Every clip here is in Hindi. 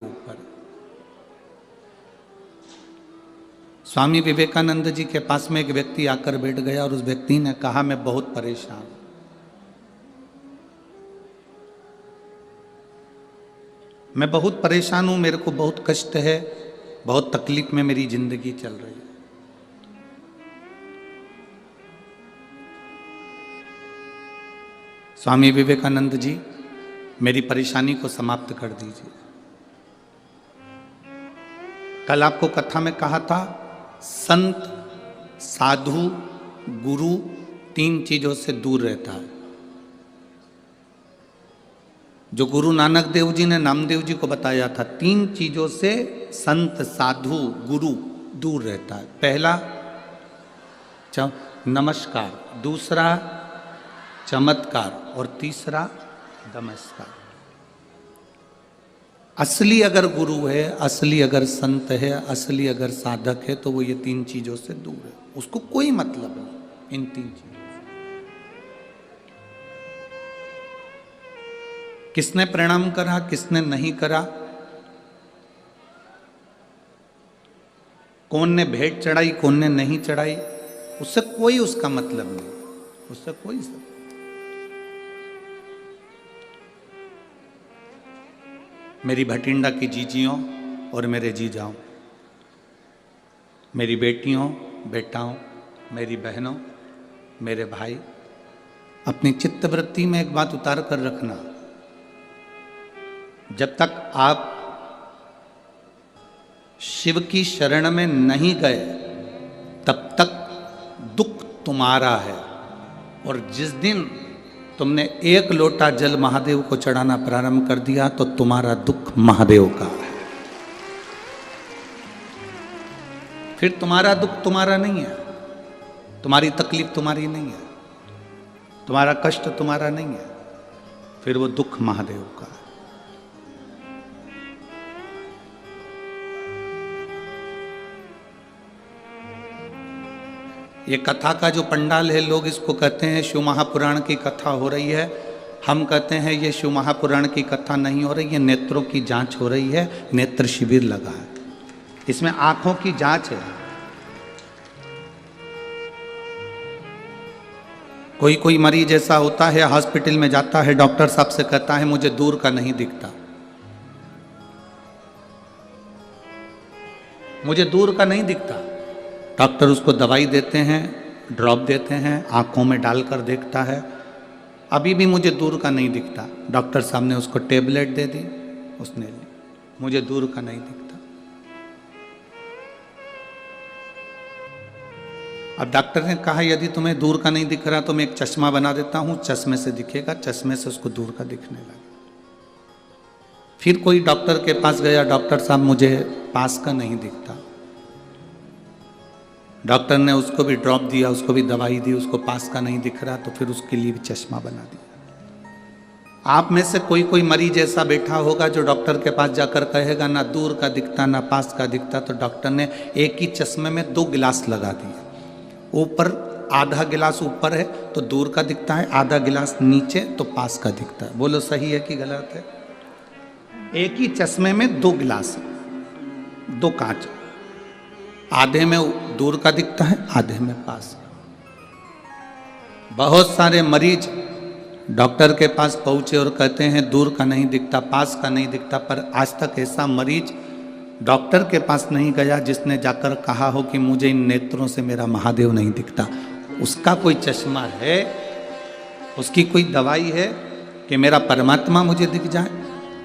ऊपर। स्वामी विवेकानंद जी के पास में एक व्यक्ति आकर बैठ गया और उस व्यक्ति ने कहा, मैं बहुत परेशान हूं, मैं बहुत परेशान हूं, मेरे को बहुत कष्ट है, बहुत तकलीफ में मेरी जिंदगी चल रही है। स्वामी विवेकानंद जी, मेरी परेशानी को समाप्त कर दीजिए। कल आपको कथा में कहा था, संत, साधु, गुरु तीन चीजों से दूर रहता है। जो गुरु नानक देव जी ने नामदेव जी को बताया था, तीन चीजों से संत, साधु, गुरु दूर रहता है। पहला नमस्कार, दूसरा चमत्कार और तीसरा नमस्कार। असली अगर गुरु है, असली अगर संत है, असली अगर साधक है, तो वो ये तीन चीजों से दूर है। उसको कोई मतलब नहीं इन तीन चीजों से। किसने प्रणाम करा, किसने नहीं करा, कौन ने भेंट चढ़ाई, कौन ने नहीं चढ़ाई, उससे कोई उसका मतलब नहीं, उससे कोई सब। मेरी भटिंडा की जीजियों और मेरे जीजाओं, मेरी बेटियों, बेटाओं, मेरी बहनों, मेरे भाई, अपनी चित्तवृत्ति में एक बात उतार कर रखना, जब तक आप शिव की शरण में नहीं गए तब तक दुख तुम्हारा है। और जिस दिन तुमने एक लोटा जल महादेव को चढ़ाना प्रारंभ कर दिया तो तुम्हारा दुख महादेव का है। फिर तुम्हारा दुख तुम्हारा नहीं है, तुम्हारी तकलीफ तुम्हारी नहीं है, तुम्हारा कष्ट तुम्हारा नहीं है, फिर वो दुख महादेव का है। ये कथा का जो पंडाल है, लोग इसको कहते हैं शिव महापुराण की कथा हो रही है। हम कहते हैं ये शिव महापुराण की कथा नहीं हो रही है, नेत्रों की जांच हो रही है, नेत्र शिविर लगा है, इसमें आंखों की जांच है। कोई कोई मरीज ऐसा होता है, हॉस्पिटल में जाता है, डॉक्टर साहब से कहता है मुझे दूर का नहीं दिखता, मुझे दूर का नहीं दिखता। डॉक्टर उसको दवाई देते हैं, ड्रॉप देते हैं, आंखों में डालकर देखता है, अभी भी मुझे दूर का नहीं दिखता। डॉक्टर साहब ने उसको टेबलेट दे दी, उसने ली, मुझे दूर का नहीं दिखता। अब डॉक्टर ने कहा यदि तुम्हें दूर का नहीं दिख रहा तो मैं एक चश्मा बना देता हूं, चश्मे से दिखेगा, चश्मे से उसको दूर का दिखने लगा। फिर कोई डॉक्टर के पास गया, डॉक्टर साहब मुझे पास का नहीं दिखता। डॉक्टर ने उसको भी ड्रॉप दिया, उसको भी दवाई दी, उसको पास का नहीं दिख रहा तो फिर उसके लिए भी चश्मा बना दिया। आप में से कोई कोई मरीज ऐसा बैठा होगा जो डॉक्टर के पास जाकर कहेगा ना दूर का दिखता ना पास का दिखता, तो डॉक्टर ने एक ही चश्मे में 2 गिलास लगा दिए। ऊपर आधा गिलास ऊपर है तो दूर का दिखता है, आधा गिलास नीचे तो पास का दिखता है। बोलो सही है कि गलत है? एक ही चश्मे में 2 गिलास, 2 कांच, आधे में दूर का दिखता है, आधे में पास का। बहुत सारे मरीज डॉक्टर के पास पहुंचे और कहते हैं दूर का नहीं दिखता, पास का नहीं दिखता, पर आज तक ऐसा मरीज डॉक्टर के पास नहीं गया जिसने जाकर कहा हो कि मुझे इन नेत्रों से मेरा महादेव नहीं दिखता। उसका कोई चश्मा है, उसकी कोई दवाई है कि मेरा परमात्मा मुझे दिख जाए?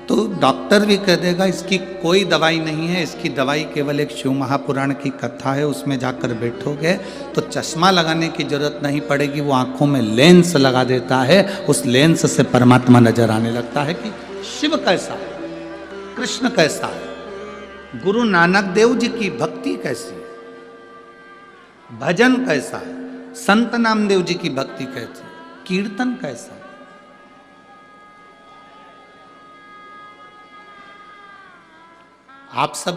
तो डॉक्टर भी कह देगा इसकी कोई दवाई नहीं है, इसकी दवाई केवल एक शिव महापुराण की कथा है, उसमें जाकर बैठोगे तो चश्मा लगाने की जरूरत नहीं पड़ेगी, वो आंखों में लेंस लगा देता है, उस लेंस से परमात्मा नजर आने लगता है कि शिव कैसा है, कृष्ण कैसा है, गुरु नानक देव जी की भक्ति कैसी है, भजन कैसा है, संत नामदेव जी की भक्ति कैसी है, कीर्तन कैसा है। आप सब